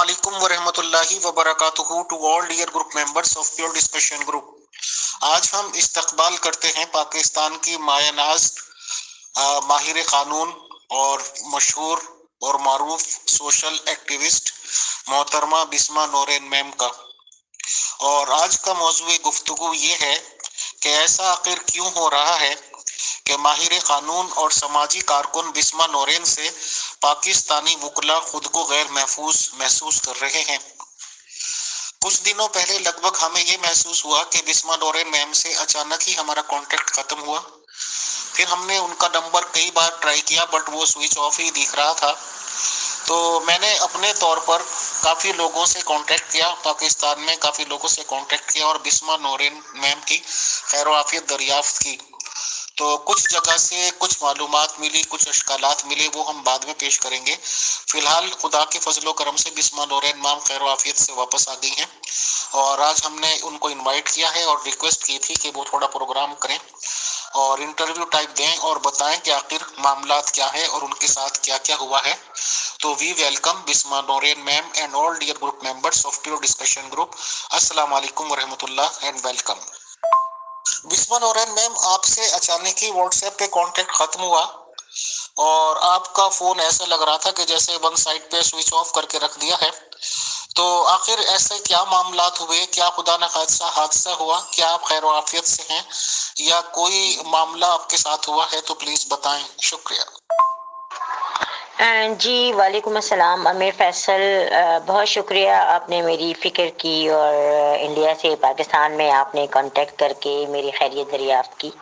Assalamualaikum warahmatullahi wabarakatuh to all dear group members of Pure Discussion Group. आज हम इस्तकबाल करते हैं पाकिस्तान की मायनाज माहिर कानून और मशहूर और मारूफ सोशल एक्टिविस्ट मोहतरमा बिस्मा नोरेन मैम का। और आज का मौजूए गुफ्तगू ये है कि ऐसा आखिर क्यों हो रहा है कि माहिर कानून और समाजी कारकुन बिस्मा नोरेन से पाकिस्तानी वकला खुद को गैर महसूस कर रहे हैं। कुछ दिनों पहले लगभग हमें ये महसूस हुआ कि बिस्मा नोरेन मैम से अचानक ही हमारा कांटेक्ट खत्म हुआ। फिर हमने उनका नंबर कई बार ट्राई किया बट वो स्विच ऑफ ही दिख रहा था। तो मैंने अपने तौर पर काफ़ी लोगों से कांटेक्ट किया, पाकिस्तान में काफ़ी लोगों से कांटेक्ट किया और बिस्मा नोरेन मैम की खैर आफियत दरियाफ्त की। तो कुछ जगह से कुछ मालूमात मिली, कुछ अशकालात मिले, वो हम बाद में पेश करेंगे। फिलहाल खुदा के फजलो करम से बिस्मा नोरेन मैम खैर आफियत से वापस आ गई हैं और आज हमने उनको इनवाइट किया है और रिक्वेस्ट की थी कि वो थोड़ा प्रोग्राम करें और इंटरव्यू टाइप दें और बताएं कि आखिर मामलात क्या है और उनके साथ क्या क्या हुआ है। तो we welcome Bisma Noreen ma'am and all dear group members of pure discussion group. अस्सलाम वालेकुम वरहमतुल्लाह and welcome. Bisma Noreen ma'am, आपसे अचानक ही व्हाट्सएप पे कांटेक्ट खत्म हुआ और आपका फोन ऐसा लग रहा था कि जैसे वन साइड पे स्विच ऑफ करके रख दिया है। तो आखिर ऐसे क्या मामलात हुए? क्या खुदा न खास्ता हादसा हुआ? क्या आप खैर आफियत से हैं या कोई मामला आपके साथ हुआ है? तो प्लीज बताएं। शुक्रिया जी। वालेकुम अस्सलाम अमीर फैसल, बहुत शुक्रिया आपने मेरी फ़िक्र की और इंडिया से पाकिस्तान में आपने कांटेक्ट करके मेरी खैरियत दरियाफ्त की।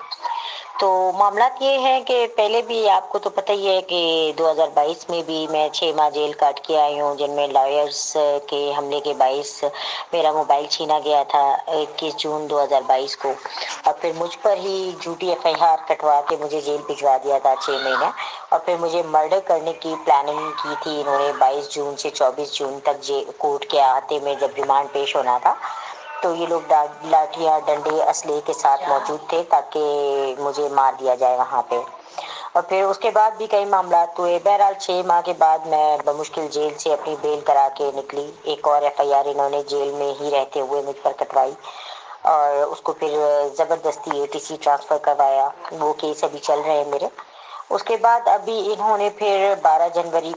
तो मामला ये है कि पहले भी आपको तो पता ही है कि 2022 में भी मैं 6 माह जेल काट के आई हूँ, जिनमें लॉयर्स के हमले के बाइस मेरा मोबाइल छीना गया था 21 जून 2022 को और फिर मुझ पर ही झूठी FIR कटवा के मुझे जेल भिजवा दिया था 6 महीने और फिर मुझे मर्डर करने की प्लानिंग की थी इन्होंने। 22 जून से 24 जून तक कोर्ट के अहाते में जब रिमांड पेश होना था तो ये लोग लाठियाँ डंडे असले के साथ मौजूद थे ताकि मुझे मार दिया जाए वहाँ पे। और फिर उसके बाद भी कई मामला हुए। बहरहाल 6 माह के बाद मैं बमुश्किल जेल से अपनी बेल करा के निकली। एक और FIR इन्होंने जेल में ही रहते हुए मुझ पर कटवाई और उसको फिर ज़बरदस्ती ATC ट्रांसफ़र करवाया। वो केस अभी चल रहे हैं मेरे। उसके बाद अभी इन्होंने फिर 11 जनवरी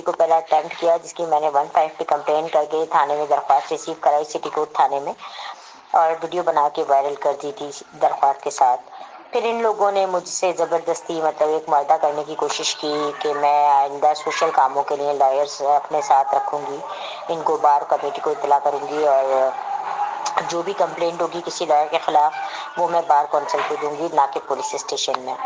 को पहला अटेम्प्ट किया जिसकी मैंने 15 पे कंप्लेन करके थाने में दरख्वास्त रिसीव कराई, सिटी कोर्ट थाने में, और वीडियो बना के वायरल कर दी थी दरख्वास्त के साथ। फिर इन लोगों ने मुझसे ज़बरदस्ती मतलब एक मुआहदा करने की कोशिश की कि मैं आइंदा सोशल कामों के लिए लॉयर्स अपने साथ रखूँगी, इनको बार कमेटी को इत्तला करूँगी और जो भी कंप्लेंट होगी किसी लॉयर के ख़िलाफ़ वो मैं बार कौंसिल को दूंगी, ना कि पुलिस स्टेशन में।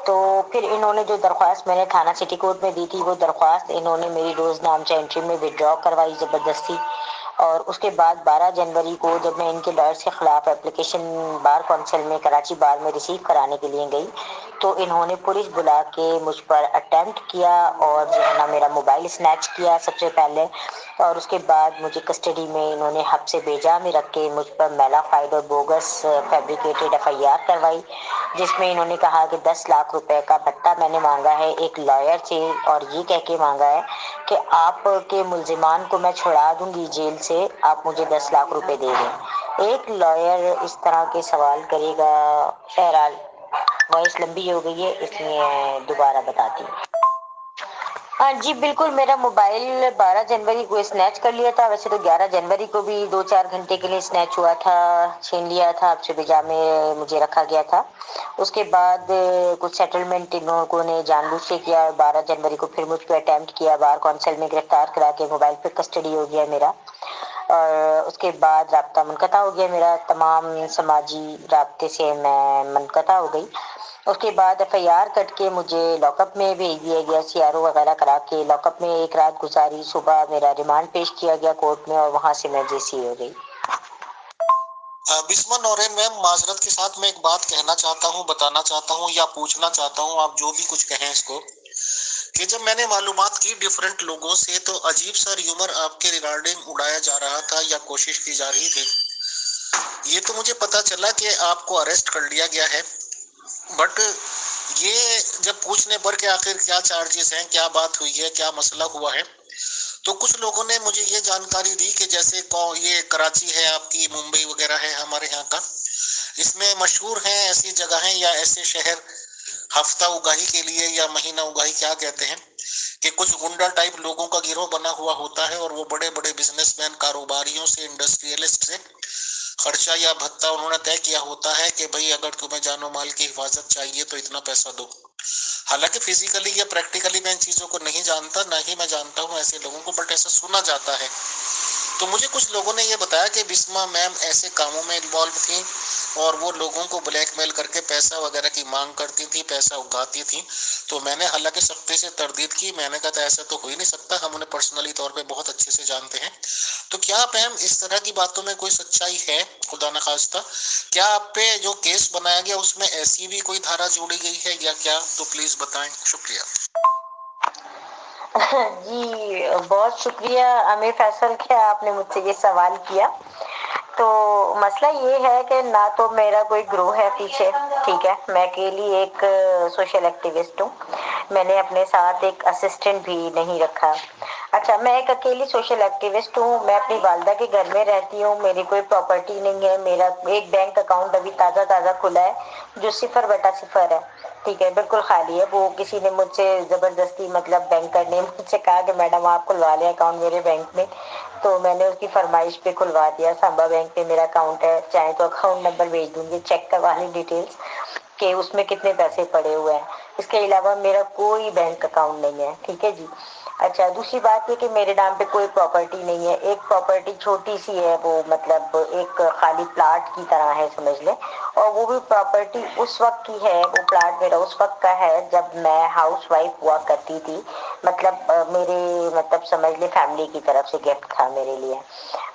तो फिर इन्होंने जो दरख्वास्त मैंने थाना सिटी कोर्ट में दी थी वो दरख्वास्त इन्होंने मेरी रोज़ नामचा एंट्री में विड्रॉ करवाई ज़बरदस्ती। और उसके बाद 12 जनवरी को जब मैं इनके लॉयर्स के ख़िलाफ़ एप्लीकेशन बार कौंसिल में कराची बार में रिसीव कराने के लिए गई तो इन्होंने पुलिस बुला के मुझ पर अटेम्प्ट किया और जो है ना मेरा मोबाइल स्नैच किया सबसे पहले, और उसके बाद मुझे कस्टडी में इन्होंने हब्से बेजा में रख के मुझ पर मैला फाइड और बोगस फैब्रिकेटेड FIR करवाई जिसमें इन्होंने कहा कि 10 लाख रुपए का भत्ता मैंने मांगा है एक लॉयर से और ये कह के मांगा है कि आपके मुल्जिमान को मैं छुड़ा दूंगी जेल से, आप मुझे 10 लाख रुपए दे दें। एक लॉयर इस तरह के सवाल करेगा। बहरहाल वॉइस लंबी हो गई है इसलिए दोबारा बताती हूँ। हाँ जी बिल्कुल, मेरा मोबाइल 12 जनवरी को स्नैच कर लिया था। वैसे तो 11 जनवरी को भी 2-4 घंटे के लिए स्नैच हुआ था, छीन लिया था, आपसे बेजा में मुझे रखा गया था। उसके बाद कुछ सेटलमेंट इन लोगों ने जानबूझ से किया और 12 जनवरी को फिर मुझ पर अटेम्प्ट किया, बार कौंसिल में गिरफ्तार करा के मोबाइल पे कस्टडी हो गया मेरा। और उसके बाद राब्ता मुनक़ता हो गया मेरा, तमाम समाजी राब्ते से मैं मुनक़ता हो गई। उसके बाद FIR कट के मुझे लॉकअप में भेज दिया गया, CRO वगैरह करा के लॉकअप में एक रात गुजारी। सुबह मेरा रिमांड पेश किया गया कोर्ट में और वहां से मैं जेसी हो गई। बिस्मा नोरेन मैम, माजरत के साथ मैं एक बात कहना चाहता हूँ, बताना चाहता हूँ या पूछना चाहता हूँ, आप जो भी कुछ कहें इसको, कि जब मैंने मालूमात की डिफरेंट लोगों से तो अजीब सा र्यूमर आपके रिगार्डिंग उड़ाया जा रहा था या कोशिश की जा रही थी। ये तो मुझे पता चला कि आपको अरेस्ट कर लिया गया है, बट ये जब पूछने पर कि आखिर क्या चार्जेस हैं, क्या बात हुई है, क्या मसला हुआ है, تو کچھ لوگوں نے مجھے یہ جانکاری دی کہ جیسے یہ کراچی ہے آپ کی، ممبئی وغیرہ ہے ہمارے یہاں کا، اس میں مشہور ہیں ایسی جگہیں یا ایسے شہر ہفتہ اگاہی کے لیے یا مہینہ اگاہی کیا کہتے ہیں، کہ کچھ گنڈا ٹائپ لوگوں کا گروہ بنا ہوا ہوتا ہے اور وہ بڑے بڑے بزنس مین، کاروباریوں سے، انڈسٹریلسٹ سے خرچہ یا بھتہ انہوں نے طے کیا ہوتا ہے کہ بھئی اگر تمہیں جان و مال کی حفاظت چاہیے تو اتنا پیسہ دو۔ حالانکہ فزیکلی یا پریکٹیکلی میں ان چیزوں کو نہیں جانتا، نہ ہی میں جانتا ہوں ایسے لوگوں کو، بٹ ایسا سنا جاتا ہے۔ تو مجھے کچھ لوگوں نے یہ بتایا کہ بسما میم ایسے کاموں میں انوالو تھیں اور وہ لوگوں کو بلیک میل کر کے پیسہ وغیرہ کی مانگ کرتی تھی، پیسہ اگاتی تھی۔ تو میں نے حالانکہ سختی سے تردید کی، میں نے کہا تھا ایسا تو ہو ہی نہیں سکتا، ہم انہیں پرسنلی طور پہ بہت اچھے سے جانتے ہیں۔ تو کیا میم اس طرح کی باتوں میں کوئی سچائی ہے؟ خدا نخواستہ کیا آپ پہ جو کیس بنایا گیا اس میں ایسی بھی کوئی دھارا جوڑی گئی ہے یا کیا؟ تو پلیز بتائیں، شکریہ۔ جی بہت شکریہ امیر فیصل کہ آپ نے مجھ سے یہ سوال کیا۔ تو مسئلہ یہ ہے کہ نہ تو میرا کوئی گروہ ہے پیچھے، ٹھیک ہے، میں اکیلی ایک سوشل ایکٹیوسٹ ہوں، میں نے اپنے ساتھ ایک اسسٹنٹ بھی نہیں رکھا۔ اچھا، میں ایک اکیلی سوشل ایکٹیوسٹ ہوں، میں اپنی والدہ کے گھر میں رہتی ہوں، میری کوئی پراپرٹی نہیں ہے، میرا ایک بینک اکاؤنٹ ابھی تازہ کھلا ہے جو 0/0 ہے، ٹھیک ہے، بالکل خالی ہے۔ وہ کسی نے مجھ سے زبردستی مطلب بینکر نے مجھ سے کہا کہ میڈم آپ کھلوا لیں اکاؤنٹ میرے بینک میں، تو میں نے اس کی فرمائش پہ کھلوا دیا۔ سامبا بینک میں میرا اکاؤنٹ ہے، چاہے تو اکاؤنٹ نمبر بھیج دوں گی، چیک کروا لیں ڈیٹیلز کہ اس میں کتنے پیسے پڑے ہوئے ہیں۔ اس کے علاوہ میرا کوئی بینک اکاؤنٹ نہیں ہے، ٹھیک ہے جی۔ اچھا، دوسری بات یہ کہ میرے نام پہ کوئی پراپرٹی نہیں ہے، ایک پراپرٹی چھوٹی سی ہے، وہ مطلب ایک خالی پلاٹ کی طرح ہے سمجھ لیں، اور وہ بھی پراپرٹی اس وقت کی ہے، وہ پلاٹ میرا اس وقت کا ہے جب میں ہاؤس وائف ہوا کرتی تھی، مطلب میرے مطلب سمجھ لیں فیملی کی طرف سے گفٹ تھا میرے لیے۔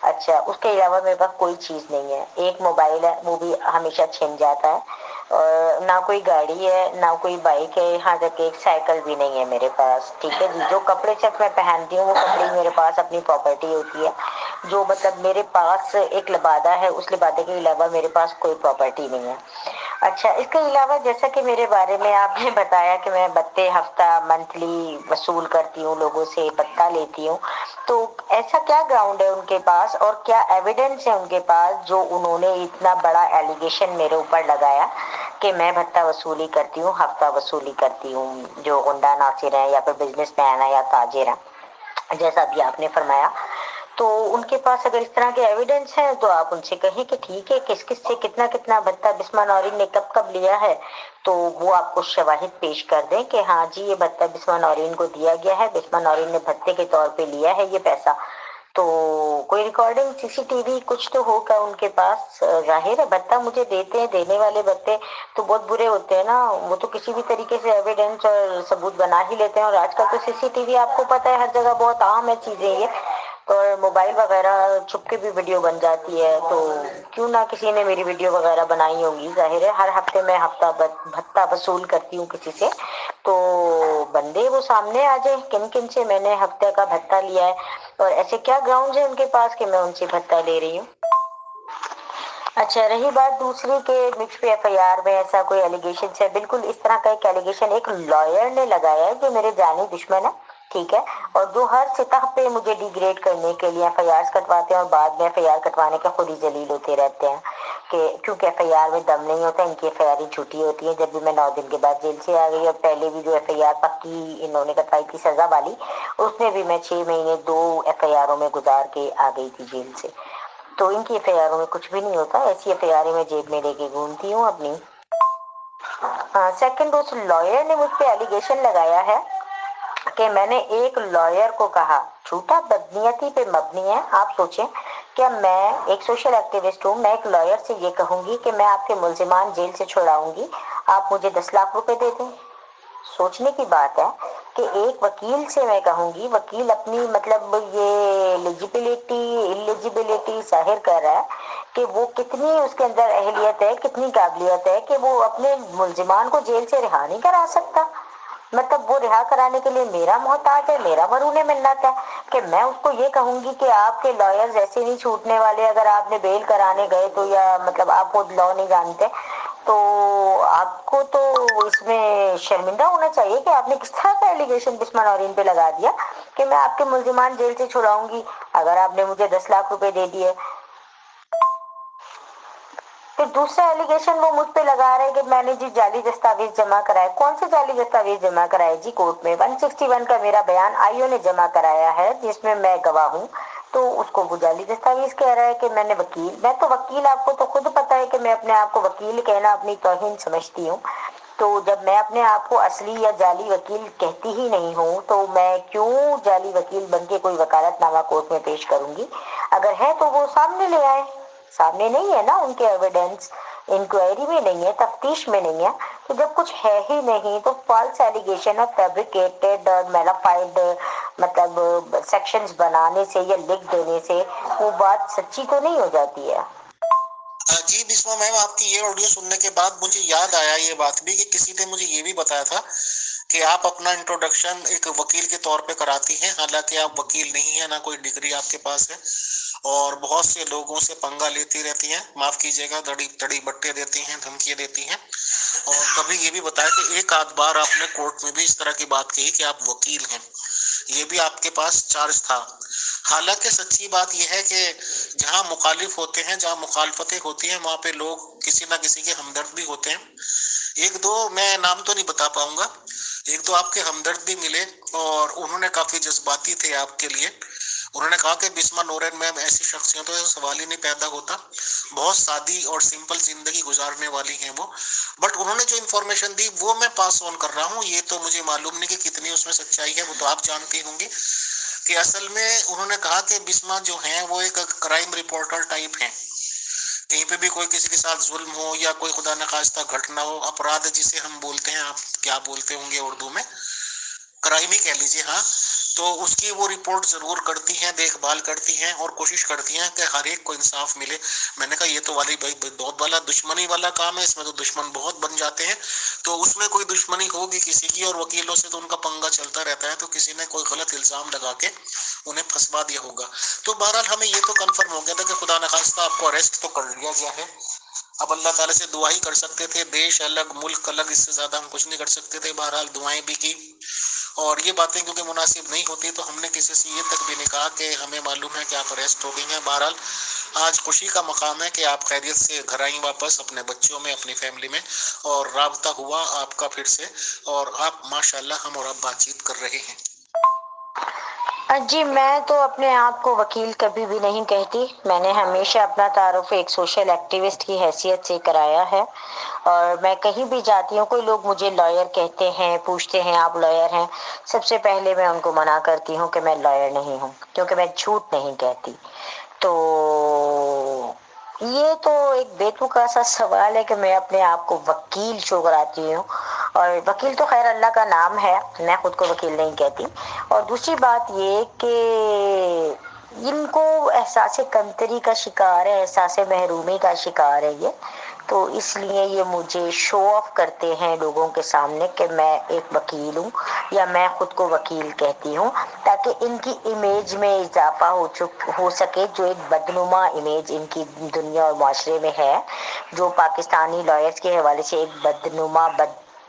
اچھا، اس کے علاوہ میرے پاس کوئی چیز نہیں ہے، ایک موبائل ہے وہ بھی ہمیشہ چھن جاتا ہے، اور نہ کوئی گاڑی ہے نہ کوئی بائک ہے، یہاں تک کہ ایک سائیکل بھی نہیں ہے میرے پاس، ٹھیک ہے جی۔ جو کپڑے صرف میں پہنتی ہوں وہ کپڑے میرے پاس اپنی پراپرٹی ہوتی ہے، جو مطلب میرے پاس ایک لبادہ ہے، اس لبادے کے علاوہ میرے پاس کوئی پراپرٹی نہیں ہے۔ اچھا، اس کے علاوہ جیسا کہ میرے بارے میں آپ نے بتایا کہ میں بتے ہفتہ منتھلی وصول کرتی ہوں، لوگوں سے بتہ لیتی ہوں، تو ایسا کیا گراؤنڈ ہے ان کے پاس اور کیا ایویڈنس ہے ان کے پاس جو انہوں نے اتنا بڑا ایلیگیشن میرے اوپر لگایا کہ میں بھتہ وصولی کرتی ہوں، ہفتہ وصولی کرتی ہوں، جو غنڈہ ناصر ہیں یا پھر بزنس مین ہے یا تاجر ہیں جیسا بھی آپ نے فرمایا۔ تو ان کے پاس اگر اس طرح کے ایویڈنس ہیں تو آپ ان سے کہیں کہ ٹھیک ہے، کس کس سے کتنا کتنا بھتہ بسما نورین نے کب کب لیا ہے، تو وہ آپ کو شواہد پیش کر دیں کہ ہاں جی یہ بھتہ بسما نورین کو دیا گیا ہے، بسما نورین نے بھتے کے طور پہ لیا ہے یہ پیسہ۔ تو کوئی ریکارڈنگ، CCTV کچھ تو ہوگا ان کے پاس، ظاہر ہے بھتہ مجھے دیتے ہیں، دینے والے بھتے تو بہت برے ہوتے ہیں نا، وہ تو کسی بھی طریقے سے ایویڈنس اور ثبوت بنا ہی لیتے ہیں، اور آج کل تو CCTV آپ کو پتہ ہے ہر جگہ بہت عام ہے چیزیں یہ، اور موبائل وغیرہ چھپ کے بھی ویڈیو بن جاتی ہے، تو کیوں نہ کسی نے میری ویڈیو وغیرہ بنائی ہوگی، ظاہر ہے ہر ہفتے میں ہفتہ بھتہ وصول کرتی ہوں کسی سے، تو بندے وہ سامنے آ جائیں کن کن سے میں نے ہفتے کا بھتہ لیا ہے، اور ایسے کیا گراؤنڈ ہے ان کے پاس کہ میں ان سے بھتہ لے رہی ہوں۔ اچھا، رہی بات دوسری کہ مجھ پہ FIR میں ایسا کوئی ایلیگیشن ہے، بالکل اس طرح کا ایک ایلیگیشن ایک لائر نے لگایا ہے جو میرے جانی دشمن ہے، ٹھیک ہے، اور جو ہر سطح پہ مجھے ڈیگریڈ کرنے کے لیے FIRs کٹواتے ہیں، اور بعد میں FIR کٹوانے کے خود ہی ذلیل ہوتے رہتے ہیں کہ کیونکہ FIR میں دم نہیں ہوتا، ان کی FIR ہی جھوٹی ہوتی ہے۔ جب بھی میں 9 دن کے بعد جیل سے آ گئی، اور پہلے بھی جو FIR پکی انہوں نے کٹوائی تھی سزا والی، اس میں بھی میں 6 مہینے 2 FIRوں میں گزار کے آ گئی تھی جیل سے، تو ان کی FIRوں میں کچھ بھی نہیں ہوتا، ایسی FIRیں میں جیب میں لے کے گھومتی ہوں اپنی۔ سیکنڈ، اس لائر نے مجھ پہ ایلیگیشن لگایا ہے کہ میں نے ایک لائر کو کہا، جھوٹا بدنیتی پہ مبنی ہے، آپ سوچیں کیا میں ایک سوشل ایکٹیوسٹ ہوں، میں ایک لائر سے یہ کہوں گی کہ میں آپ کے ملزمان جیل سے چھڑاؤں گی، آپ مجھے 10 لاکھ روپے دے دیں؟ سوچنے کی بات ہے کہ ایک وکیل سے میں کہوں گی، وکیل اپنی مطلب یہ ایلیجیبلٹی ظاہر کر رہا ہے کہ وہ کتنی اس کے اندر اہلیت ہے، کتنی قابلیت ہے کہ وہ اپنے ملزمان کو جیل سے رہا نہیں کرا سکتا، مطلب وہ رہا کرانے کے لیے میرا محتاج ہے، میرا مرہون منت ہے، کہ میں اس کو یہ کہوں گی کہ آپ کے لائرز ایسے نہیں چھوٹنے والے، اگر آپ نے بیل کرانے گئے تو، یا مطلب آپ خود لا نہیں جانتے तो आपको तो इसमें शर्मिंदा होना चाहिए कि आपने किस तरह का एलिगेशन बिस्मा नौरीन पे लगा दिया कि मैं आपके मुल्जिमान जेल से छुड़ाऊंगी अगर आपने मुझे 10 लाख रुपए दे दिए। फिर दूसरा एलिगेशन वो मुझ पे लगा रहे हैं कि मैंने जी जाली दस्तावेज जमा कराए। कौन से जाली दस्तावेज जमा कराए जी? कोर्ट में 161 का मेरा बयान आईओ ने जमा कराया है जिसमें मैं गवाह हूँ, तो उसको वो जाली दस्तावेज कह रहा है कि मैं तो वकील, आपको तो खुद पता है कि मैं अपने आप को वकील कहना अपनी तौहीन समझती हूँ। तो जब मैं अपने आप को असली या जाली वकील कहती ही नहीं हूँ तो मैं क्यों जाली वकील बनके कोई वकालतनामा कोर्ट में पेश करूंगी? अगर है तो वो सामने ले आए। सामने नहीं है ना उनके एविडेंस, इंक्वायरी में नहीं है, तफ्तीश में नहीं है, तो जब कुछ है ही नहीं तो फॉल्स एलिगेशन ऑफ फैब्रिकेटेड और मेलाफाइड मतलब सेक्शंस बनाने से या लिख देने से वो बात सच्ची तो नहीं हो जाती है। जी बिस्मा मैम, आपकी ये ऑडियो सुनने के बाद मुझे याद आया ये बात भी कि किसी ने मुझे ये भी बताया था कि आप अपना इंट्रोडक्शन एक वकील के तौर पे कराती हैं, हालांकि आप वकील नहीं है, ना कोई डिग्री आपके पास है, और बहुत से लोगों से पंगा लेती रहती हैं, माफ कीजिएगा, दड़ी तड़ी बट्टे देती हैं, धमकियां देती हैं। और कभी ये भी बताया कि एक आध बार आपने कोर्ट में भी इस तरह की बात कही कि आप वकील हैं, ये भी आपके पास चार्ज था। हालांकि सच्ची बात यह है कि जहां मुखालिफ होते हैं, जहां मुखालफतें होती हैं, वहां पे लोग किसी ना किसी के हमदर्द भी होते हैं। एक दो मैं नाम तो नहीं बता पाऊंगा, एक दो आपके हमदर्द भी मिले और उन्होंने काफी जज्बाती थे आपके लिए। उन्होंने कहा कि बिस्मा नोरैन मैम ऐसी शख्सियतों से सवाल ही नहीं पैदा होता, बहुत सादी और सिंपल जिंदगी गुजारने वाली हैं वो। बट उन्होंने जो इन्फॉर्मेशन दी वो मैं पास ऑन कर रहा हूँ, ये तो मुझे मालूम नहीं कि कितनी उसमें सच्चाई है, वो तो आप जानते होंगे। कि असल में उन्होंने कहा कि बिस्मा जो है वो एक क्राइम रिपोर्टर टाइप है, कहीं पे भी कोई किसी के साथ जुल्म हो या कोई खुदा न खास्ता घटना हो, अपराध जिसे हम बोलते हैं, आप क्या बोलते होंगे उर्दू में, क्राइम ही कह लीजिए, हाँ, तो उसकी वो रिपोर्ट जरूर करती हैं, देखभाल करती हैं और कोशिश करती हैं कि हर एक को इंसाफ मिले। मैंने कहा ये तो वाली भाई बहुत वाला दुश्मनी वाला काम है, इसमें तो दुश्मन बहुत बन जाते हैं, तो उसमें कोई दुश्मनी होगी किसी की, और वकीलों से तो उनका पंगा चलता रहता है, तो किसी ने कोई गलत इल्जाम लगा के उन्हें फंसवा दिया होगा। तो बहरहाल हमें ये तो कंफर्म हो गया था कि खुदा न खास्ता आपको अरेस्ट तो कर लिया गया है। अब अल्लाह ताला से दुआ ही कर सकते थे, देश अलग मुल्क अलग, इससे ज्यादा हम कुछ नहीं कर सकते थे। बहरहाल दुआएं भी की और ये बातें क्योंकि मुनासिब नहीं होती तो हमने किसी से ये तक भी नहीं कहा कि हमें मालूम है कि आप अरेस्ट हो गई हैं। बहरहाल आज खुशी का मकाम है कि आप खैरियत से घर आई वापस अपने बच्चों में, अपनी फैमिली में, और राबता हुआ आपका फिर से, और आप माशाल्लाह हम और आप बातचीत कर रहे हैं। जी मैं तो अपने आप को वकील कभी भी नहीं कहती। मैंने हमेशा अपना तारुफ एक सोशल एक्टिविस्ट की हैसियत से कराया है और मैं कहीं भी जाती हूँ, कोई लोग मुझे लॉयर कहते हैं, पूछते हैं आप लॉयर हैं, सबसे पहले मैं उनको मना करती हूँ कि मैं लॉयर नहीं हूँ, क्योंकि मैं झूठ नहीं कहती। तो ये तो एक बेतुका सा सवाल है कि मैं अपने आप को वकील शो कराती हूँ, और वकील तो खैर अल्लाह का नाम है, मैं खुद को वकील नहीं कहती। और दूसरी बात ये कि इनको एहसास कमतरी का शिकार है, एहसास महरूमी का शिकार है ये, तो इसलिए ये मुझे शो ऑफ करते हैं लोगों के सामने कि मैं एक वकील हूँ या मैं खुद को वकील कहती हूँ, ताकि इनकी इमेज में इजाफा हो सके, जो एक बदनुमा इमेज इनकी दुनिया और माशरे में है, जो पाकिस्तानी लॉयर्स के हवाले से एक बदनुमा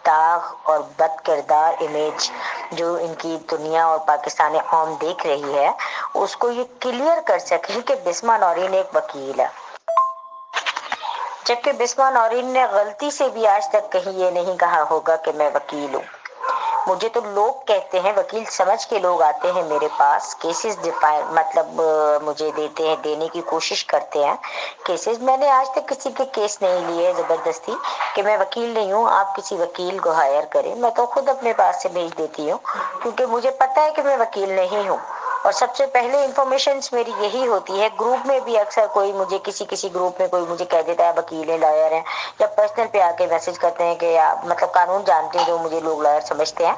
दाग और बद किरदार इमेज जो इनकी दुनिया और पाकिस्तानी कौम देख रही है, उसको ये क्लियर कर सके कि बिस्मा नौरीन एक वकील है। जबकि बिस्मा नौरीन ने गलती से भी आज तक कहीं ये नहीं कहा होगा कि मैं वकील हूँ। मुझे तो लोग कहते हैं, वकील समझ के लोग आते हैं मेरे पास, केसेस डिफाइन मतलब मुझे देते हैं, देने की कोशिश करते हैं केसेस। मैंने आज तक किसी के केस नहीं लिए जबरदस्ती कि मैं वकील नहीं हूँ, आप किसी वकील को हायर करें। मैं तो खुद अपने पास से भेज देती हूँ, क्योंकि मुझे पता है कि मैं वकील नहीं हूँ। और सबसे पहले इन्फॉर्मेशन मेरी यही होती है। ग्रुप में भी अक्सर कोई मुझे किसी ग्रुप में कोई मुझे कह देता है वकील है, लॉयर है, या पर्सनल पे आके मैसेज करते हैं कि आप मतलब कानून जानते हैं, जो मुझे लोग लॉयर समझते हैं,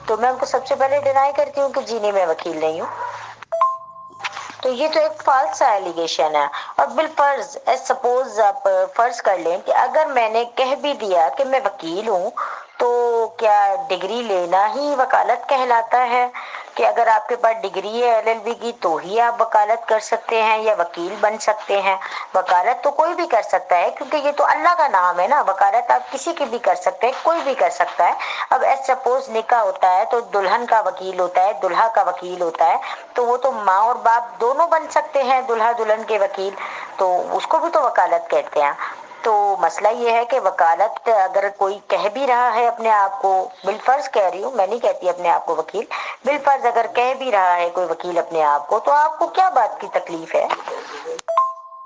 तो मैं उनको सबसे पहले डिनाई करती हूँ कि जी नहीं, मैं वकील नहीं हूँ। तो ये तो एक फॉल्स एलिगेशन है। और बिल फर्ज सपोज आप फर्ज कर लें कि अगर मैंने कह भी दिया कि मैं वकील हूँ, तो क्या डिग्री लेना ही वकालत कहलाता है? کہ اگر آپ کے پاس ڈگری ہے LLB کی تو ہی آپ وکالت کر سکتے ہیں یا وکیل بن سکتے ہیں. وکالت تو کوئی بھی کر سکتا ہے کیونکہ یہ تو اللہ کا نام ہے نا. وکالت آپ کسی کی بھی کر سکتے ہیں, کوئی بھی کر سکتا ہے. اب ایز سپوز نکاح ہوتا ہے تو دلہن کا وکیل ہوتا ہے, دلہا کا وکیل ہوتا ہے, تو وہ تو ماں اور باپ دونوں بن سکتے ہیں دلہا دلہن کے وکیل, تو اس کو بھی تو وکالت کہتے ہیں. تو مسئلہ یہ ہے کہ وکالت اگر کوئی کہہ بھی رہا ہے اپنے آپ کو, بالفرض کہہ رہی ہوں, میں نہیں کہتی اپنے آپ کو وکیل, بالفرض اگر کہہ بھی رہا ہے کوئی وکیل اپنے آپ کو, تو آپ کو کیا بات کی تکلیف ہے؟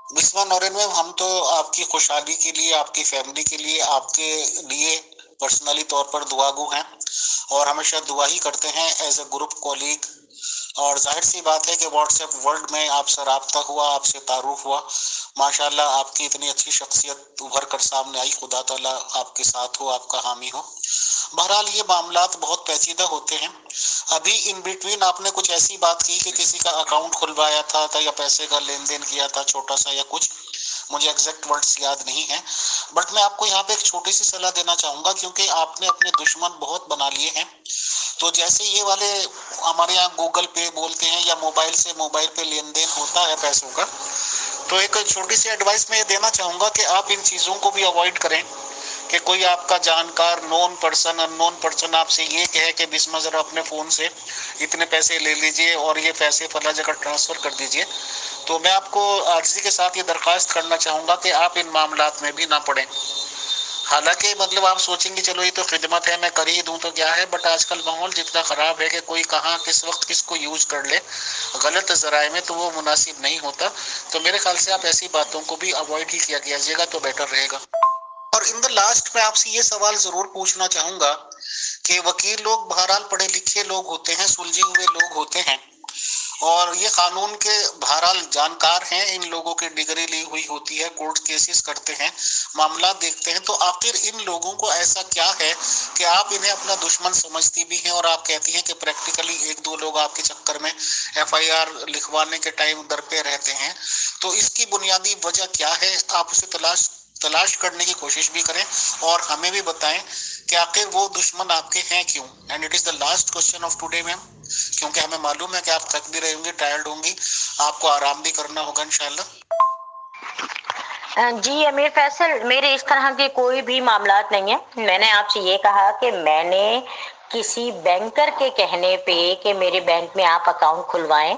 بسمہ نورین میم, ہم تو آپ کی خوشحالی کے لیے, آپ کی فیملی کے لیے, آپ کے لیے پرسنلی طور پر دعا گو ہیں اور ہمیشہ دعا ہی کرتے ہیں ایز اے گروپ کولیگ. اور ظاہر سی بات ہے کہ واٹس ایپ ورلڈ میں آپ سے رابطہ ہوا, آپ سے تعارف ہوا, ماشاءاللہ آپ کی اتنی اچھی شخصیت ابھر کر سامنے آئی. خدا تعالیٰ آپ کے ساتھ ہو, آپ کا حامی ہو. بہرحال یہ معاملات بہت پیچیدہ ہوتے ہیں. ابھی ان بٹوین آپ نے کچھ ایسی بات کی کہ کسی کا اکاؤنٹ کھلوایا تھا یا پیسے کا لین دین کیا تھا چھوٹا سا یا کچھ, مجھے ایگزیکٹ ورڈز یاد نہیں ہیں, بٹ میں آپ کو یہاں پہ ایک چھوٹی سی صلاح دینا چاہوں گا کیونکہ آپ نے اپنے دشمن بہت بنا لیے ہیں. تو جیسے یہ والے ہمارے یہاں گوگل پے بولتے ہیں یا موبائل سے موبائل پہ لین دین ہوتا ہے پیسوں کا, تو ایک چھوٹی سی ایڈوائس میں یہ دینا چاہوں گا کہ آپ ان چیزوں کو بھی اوائڈ کریں کہ کوئی آپ کا جانکار known person in known person آپ سے یہ کہے کہ بسمہ ذرا اپنے فون سے اتنے پیسے لے لیجئے اور یہ پیسے فلاں جگہ ٹرانسفر کر دیجئے, تو میں آپ کو عاجزی کے ساتھ یہ درخواست کرنا چاہوں گا کہ آپ ان معاملات میں بھی نہ پڑیں. حالانکہ مطلب آپ سوچیں گے چلو یہ تو خدمت ہے, میں کر ہی دوں تو کیا ہے, بٹ آج کل ماحول جتنا خراب ہے کہ کوئی کہاں کس وقت کس کو یوز کر لے غلط ذرائع میں, تو وہ مناسب نہیں ہوتا. تو میرے خیال سے آپ ایسی باتوں کو بھی اوائڈ ہی کیا کیجیے گا تو بیٹر رہے گا. اور ان دا لاسٹ میں آپ سے یہ سوال ضرور پوچھنا چاہوں گا کہ وکیل لوگ بہرحال پڑھے لکھے لوگ ہوتے ہیں, سلجھے ہوئے لوگ ہوتے ہیں, اور یہ قانون کے بہرحال جانکار ہیں, ان لوگوں کی ڈگری لی ہوئی ہوتی ہے, کورٹ کیسز کرتے ہیں, معاملات دیکھتے ہیں, تو آخر ان لوگوں کو ایسا کیا ہے کہ آپ انہیں اپنا دشمن سمجھتی بھی ہیں اور آپ کہتی ہیں کہ پریکٹیکلی ایک دو لوگ آپ کے چکر میں FIR لکھوانے کے ٹائم در پہ رہتے ہیں, تو اس کی بنیادی وجہ کیا ہے؟ آپ اسے تلاش کرنے کی کوشش بھی کریں اور ہمیں بھی بتائیں کہ آخر وہ دشمن آپ کے ہیں کیوں. And it is the last question of today ma'am, کیونکہ ہمیں معلوم ہے کہ آپ تھک بھی رہے ہوں گے, ٹائرڈ ہوں گی, آپ کو آرام بھی کرنا ہوگا انشاءاللہ. جی امیر فیصل, میرے اس طرح کے کوئی بھی معاملات نہیں ہیں. میں نے آپ سے یہ کہا کہ میں نے کسی بینکر کے کہنے پہ کہ میرے بینک میں آپ اکاؤنٹ کھلوائیں,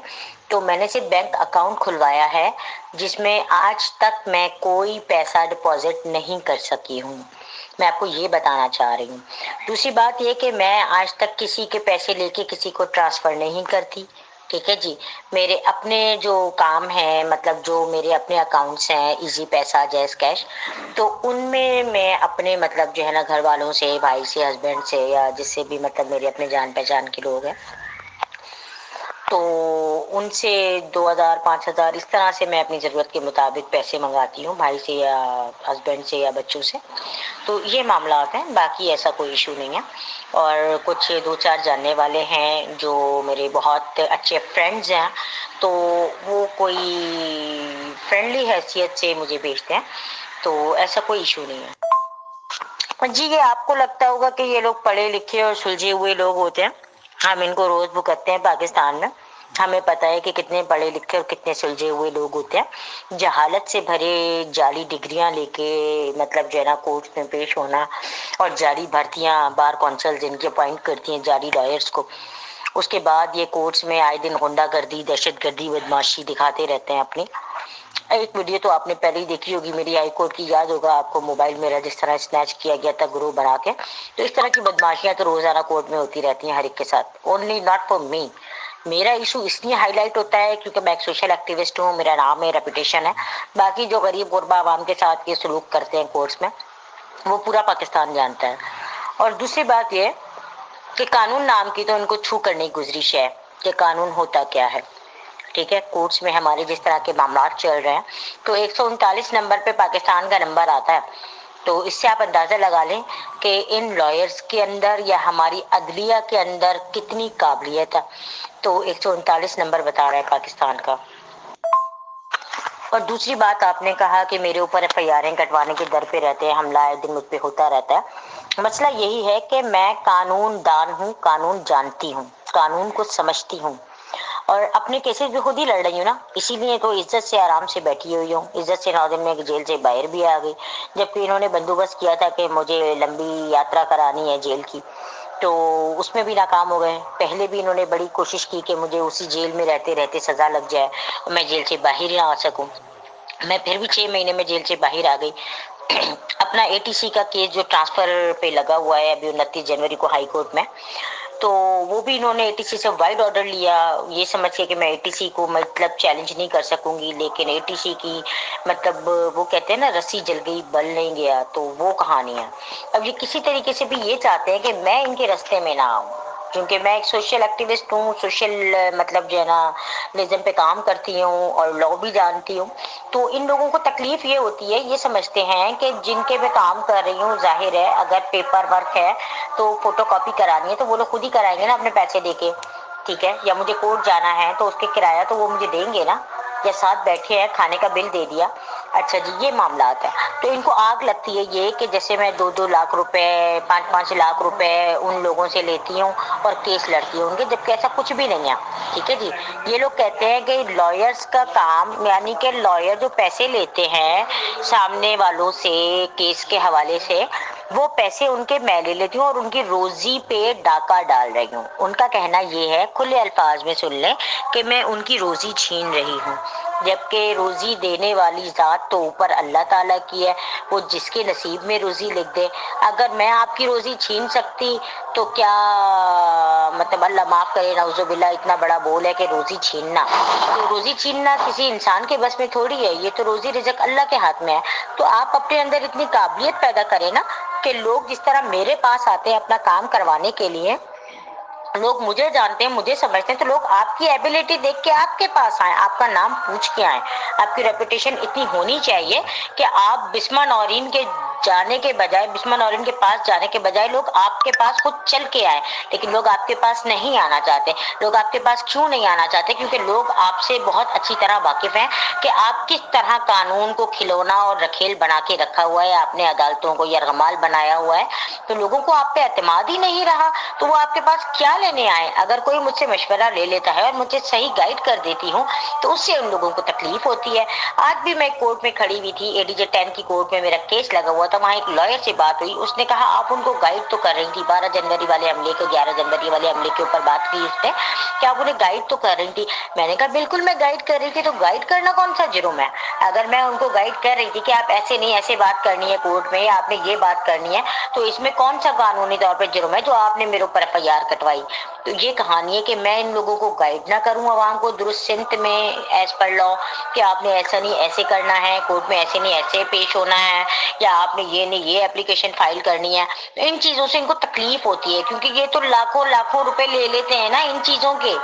تو میں نے صرف بینک اکاؤنٹ کھلوایا ہے جس میں آج تک میں کوئی پیسہ ڈپازٹ نہیں کر سکی ہوں. میں آپ کو یہ بتانا چاہ رہی ہوں. دوسری بات یہ کہ میں آج تک کسی کے پیسے لے کے کسی کو ٹرانسفر نہیں کرتی, ٹھیک ہے جی. میرے اپنے جو کام ہیں, مطلب جو میرے اپنے اکاؤنٹس ہیں, ایزی پیسہ, جیز کیش, تو ان میں اپنے مطلب جو ہے نا گھر والوں سے, بھائی سے, ہسبینڈ سے, یا جس سے بھی مطلب میرے اپنے جان پہچان کے لوگ ہیں, تو ان سے 2000 5000 اس طرح سے میں اپنی ضرورت کے مطابق پیسے منگاتی ہوں, بھائی سے یا ہسبینڈ سے یا بچوں سے. تو یہ معاملات ہیں, باقی ایسا کوئی ایشو نہیں ہے. اور کچھ 2-4 جاننے والے ہیں جو میرے بہت اچھے فرینڈز ہیں, تو وہ کوئی فرینڈلی حیثیت سے مجھے بھیجتے ہیں, تو ایسا کوئی ایشو نہیں ہے. جی, یہ آپ کو لگتا ہوگا کہ یہ لوگ پڑھے لکھے اور سلجھے ہوئے لوگ ہوتے ہیں, ہم ان کو روز بھگتتے ہیں پاکستان میں. ہمیں پتہ ہے کہ کتنے پڑھے لکھے اور کتنے سلجھے ہوئے لوگ ہوتے ہیں. جہالت سے بھرے جعلی ڈگریاں لے کے مطلب جو ہے نا کورٹ میں پیش ہونا, اور جعلی بھرتیاں بار کونسل جن کے اپوائنٹ کرتی ہیں جعلی لائرز کو, اس کے بعد یہ کورٹس میں آئے دن غنڈہ گردی, دہشت گردی, بدماشی دکھاتے رہتے ہیں اپنی. ایک ویڈیو تو آپ نے پہلے ہی دیکھی ہوگی میری, ہائی کورٹ کی, یاد ہوگا آپ کو, موبائل میرا جس طرح اسنیچ کیا گیا تھا گروہ بنا کے. تو اس طرح کی بدماشیاں تو روزانہ کورٹ میں ہوتی رہتی ہیں ہر ایک کے ساتھ. اونلی ناٹ فار می, میرا ایشو اس لیے ہائی لائٹ ہوتا ہے کیونکہ میں ایک سوشل ایکٹیوسٹ ہوں, میرا نام ہے, ریپوٹیشن ہے. باقی جو غریب غربا عوام کے ساتھ یہ سلوک کرتے ہیں کورٹس میں, وہ پورا پاکستان جانتا ہے. اور دوسری بات یہ کہ قانون نام کی تو ان کو چھو کر نہیں گزرش ہے کہ قانون ہوتا کیا ہے, ٹھیک ہے. کورٹس میں ہمارے جس طرح کے معاملات چل رہے ہیں, تو 139 نمبر پہ پاکستان کا نمبر آتا ہے, تو اس سے آپ اندازہ لگا لیں کہ ان لائرز کے اندر یا ہماری عدلیہ کے اندر کتنی قابلیت ہے. تو 139 نمبر بتا رہا ہے پاکستان کا. اور دوسری بات, آپ نے کہا کہ میرے اوپر FIR کٹوانے کے در پہ رہتے ہیں, حملہ آئے دن مجھ پہ ہوتا رہتا ہے. مسئلہ یہی ہے کہ میں قانون دان ہوں, قانون جانتی ہوں, कानून को समझती हूँ और अपने केसेस भी खुद ही लड़ रही हूँ ना, इसीलिए तो इज्जत से आराम से बैठी हुई हूँ। इज्जत से 9 दिन में जेल से बाहर भी आ गई, जबकि इन्होंने बंदोबस्त किया था कि मुझे लंबी यात्रा करानी है जेल की, तो उसमें भी नाकाम हो गए। पहले भी इन्होंने बड़ी कोशिश की कि मुझे उसी जेल में रहते रहते सजा लग जाए और मैं जेल से बाहर ना आ सकूं। मैं फिर भी 6 महीने में जेल से बाहर आ गई। अपना एटीसी का केस जो ट्रांसफर पे लगा हुआ है अभी 29 जनवरी को हाई कोर्ट में, तो वो भी इन्होंने एटीसी से वाइड ऑर्डर लिया, ये समझ के कि मैं एटीसी को मतलब चैलेंज नहीं कर सकूंगी, लेकिन एटीसी की मतलब वो कहते हैं ना रस्सी जल गई बल नहीं गया, तो वो कहानी है। अब ये किसी तरीके से भी ये चाहते हैं कि मैं इनके रास्ते में ना आऊं, क्योंकि मैं एक सोशल एक्टिविस्ट हूँ, सोशल मतलब जो है ना लिज्म पे काम करती हूँ और लॉ भी जानती हूँ। तो इन लोगों को तकलीफ ये होती है, ये समझते हैं कि जिनके मैं काम कर रही हूँ, जाहिर है अगर पेपर वर्क है तो फोटो कॉपी करानी है तो वो लोग खुद ही कराएंगे ना अपने पैसे देके, ठीक है, या मुझे कोर्ट जाना है तो उसके किराया तो वो मुझे देंगे ना, या साथ बैठे हैं खाने का बिल दे दिया। अच्छा जी, ये मामला आता है। तो इनको आग लगती है ये कि जैसे मैं 2-2 लाख रुपए 5-5 लाख रुपए उन लोगों से लेती हूँ और केस लड़ती हूँ उनके, जबकि ऐसा कुछ भी नहीं है, ठीक है जी। ये लोग कहते हैं कि लॉयर्स का काम, यानी कि लॉयर जो पैसे लेते हैं सामने वालों से केस के हवाले से, वो पैसे उनके मैं ले लेती हूँ और उनकी रोजी पे डाका डाल रही हूँ। उनका कहना ये है, खुले अल्फाज में सुन लें, कि मैं उनकी रोजी छीन रही हूँ, जबकि रोजी देने वाली जात तो ऊपर अल्लाह ताला की है, वो जिसके नसीब में रोजी लिख दे। अगर मैं आपकी रोजी छीन सकती तो क्या मतलब अल्लाह माफ करे नाउजुबिल्ला, इतना बड़ा बोल है कि रोजी छीनना, तो रोजी छीनना किसी इंसान के बस में थोड़ी है, ये तो रोजी रिजक अल्लाह के हाथ में है। तो आप अपने अंदर इतनी काबिलियत पैदा करें ना कि लोग जिस तरह मेरे पास आते हैं अपना काम करवाने के लिए, लोग मुझे जानते हैं, मुझे समझते हैं, तो लोग आपकी एबिलिटी देख के आपके पास आए, आपका नाम पूछ के आए। आपकी रेपुटेशन इतनी होनी चाहिए कि आप बिस्मा नौरीन के जाने के बजाय, बिस्मा नौरीन के पास जाने के बजाय लोग आपके पास खुद चल के आए। लेकिन लोग आपके पास नहीं आना चाहते। लोग आपके पास क्यों नहीं आना चाहते? क्योंकि लोग आपसे बहुत अच्छी तरह वाकिफ हैं कि आप किस तरह कानून को खिलौना और रखेल बना के रखा हुआ है, आपने अदालतों को यरगमाल बनाया हुआ है, तो लोगों को आप पे एतमाद ही नहीं रहा, तो वो आपके पास क्या लेने आए? अगर कोई मुझसे मशवरा ले लेता है और मुझे सही गाइड कर देती हूँ तो उससे उन लोगों को तकलीफ होती है। आज भी मैं कोर्ट में खड़ी हुई थी, एडीजे 10 की कोर्ट में मेरा केस लगा हुआ था, वहाँ एक लॉयर से बात हुई, उसने कहा आप उनको गाइड तो कर रही थी, 12 जनवरी वाले हमले के, 11 जनवरी वाले हमले के ऊपर बात की उसने, क्या आप उन्हें गाइड तो कर रही थी? मैंने कहा बिल्कुल मैं गाइड कर रही थी। तो गाइड करना कौन सा जुर्म है? अगर मैं उनको गाइड कर रही थी कि आप ऐसे नहीं ऐसे बात करनी है कोर्ट में, या आपने ये बात करनी है, तो इसमें कौन सा कानूनी तौर पर जुर्म है जो आपने मेरे ऊपर एफआईआर कटवाई? तो ये कहानी है कि मैं इन लोगों को गाइड ना करूं अवाम को दुरुस्त सिमत में एज पर लॉ, कि आपने ऐसा नहीं ऐसे करना है, कोर्ट में ऐसे नहीं ऐसे पेश होना है, या आपने ये नहीं ये एप्लीकेशन फाइल करनी है। तो इन चीजों से इनको तकलीफ होती है, क्योंकि ये तो लाखों लाखों रुपए ले लेते हैं ना इन चीजों के।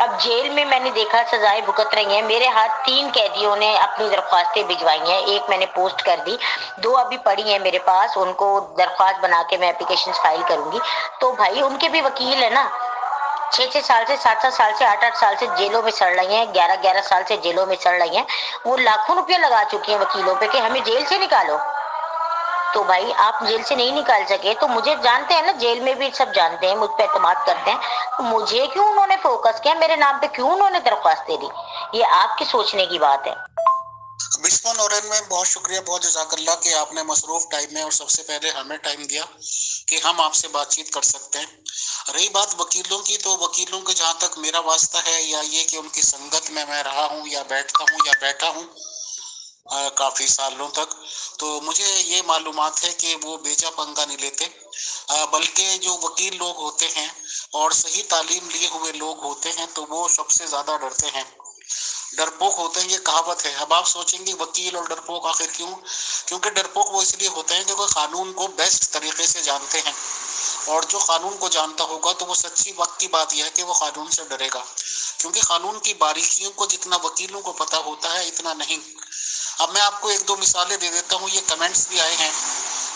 अब जेल में मैंने देखा सजाएं भुगत रही हैं, मेरे हाथ 3 कैदियों ने अपनी दरख्वास्तें भिजवाई हैं, एक मैंने पोस्ट कर दी, 2 अभी पड़ी हैं मेरे पास, उनको दरख्वास्त बना के मैं एप्लीकेशन फाइल करूंगी। तो भाई उनके भी वकील है ना, 6-6 साल से 7-7 साल से 8-8 साल से जेलों में सड़ रही हैं, 11-11 साल से जेलों में सड़ रही हैं, वो लाखों रुपया लगा चुकी हैं वकीलों पे कि हमें जेल से निकालो। तो भाई आप जेल से नहीं निकाल सके तो मुझे जानते हैं ना, जेल में भी सब जानते हैं, मुझ पे एतमाद करते हैं, तो मुझे क्यों उन्होंने फोकस किया, मेरे नाम पे क्यों उन्होंने दरख्वास्त दे दी? ये आपके सोचने की बात है। बिस्मा नौरीन में बहुत शुक्रिया, बहुत जज़ाकल्लाह कि आपने मसरूफ टाइम में और सबसे पहले हमें टाइम दिया कि हम आपसे बातचीत कर सकते हैं। रही बात वकीलों की, तो वकीलों के जहाँ तक मेरा वास्ता है या ये कि उनकी संगत में मैं रहा हूँ या बैठता हूँ या बैठा हूँ काफ़ी सालों तक, तो मुझे ये मालूमात है कि वो बेजा पंगा नहीं लेते, बल्कि जो वकील लोग होते हैं और सही तालीम लिए हुए लोग होते हैं तो वो सबसे ज़्यादा डरते हैं, डरपोक होते हैं। ये कहावत है। अब आप सोचेंगे वकील और डरपोक आखिर क्यों? क्योंकि डरपोक वो इसलिए होते हैं क्योंकि कानून को बेस्ट तरीके से जानते हैं, और जो कानून को जानता होगा तो वो सच्ची वक्त की बात यह है कि वो कानून से डरेगा, क्योंकि कानून की बारीकियों को जितना वकीलों को पता होता है इतना नहीं। अब मैं आपको 1-2 मिसालें दे देता हूँ। ये कमेंट्स भी आए हैं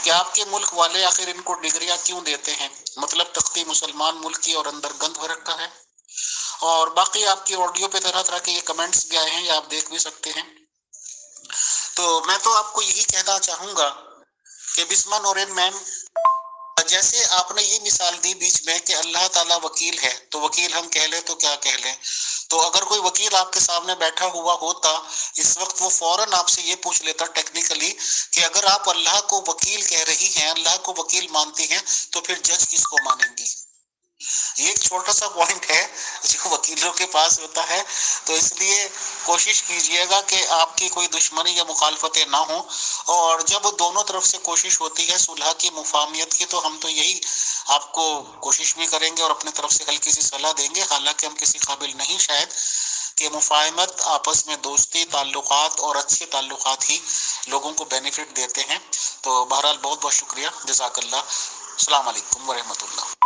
कि आपके मुल्क वाले आखिर इनको डिग्रियां क्यों देते हैं, मतलब तख्ती मुसलमान मुल्क की और अंदर गंद भर रखा है। और बाकी आपकी ऑडियो पे तरह तरह के ये कमेंट्स भी आए हैं, ये आप देख भी सकते हैं। तो मैं तो आपको यही कहना चाहूंगा कि बिस्मा नौरीन मैम جیسے آپ نے یہ مثال دی بیچ میں کہ اللہ تعالیٰ وکیل ہے، تو وکیل ہم کہہ لیں تو کیا کہہ لیں؟ تو اگر کوئی وکیل آپ کے سامنے بیٹھا ہوا ہوتا اس وقت، وہ فوراً آپ سے یہ پوچھ لیتا ٹیکنیکلی کہ اگر آپ اللہ کو وکیل کہہ رہی ہیں، اللہ کو وکیل مانتی ہیں، تو پھر جج کس کو مانیں گی؟ یہ ایک چھوٹا سا پوائنٹ ہے جو وکیلوں کے پاس ہوتا ہے. تو اس لیے کوشش کیجئے گا کہ آپ کی کوئی دشمنی یا مخالفتیں نہ ہوں، اور جب دونوں طرف سے کوشش ہوتی ہے صلح کی، مفاہمت کی، تو ہم تو یہی آپ کو کوشش بھی کریں گے اور اپنے طرف سے ہلکی سی صلاح دیں گے، حالانکہ ہم کسی قابل نہیں شاید، کہ مفاہمت، آپس میں دوستی، تعلقات اور اچھے تعلقات ہی لوگوں کو بینیفٹ دیتے ہیں. تو بہرحال بہت بہت شکریہ، جزاک اللہ. السلام علیکم ورحمۃ اللہ.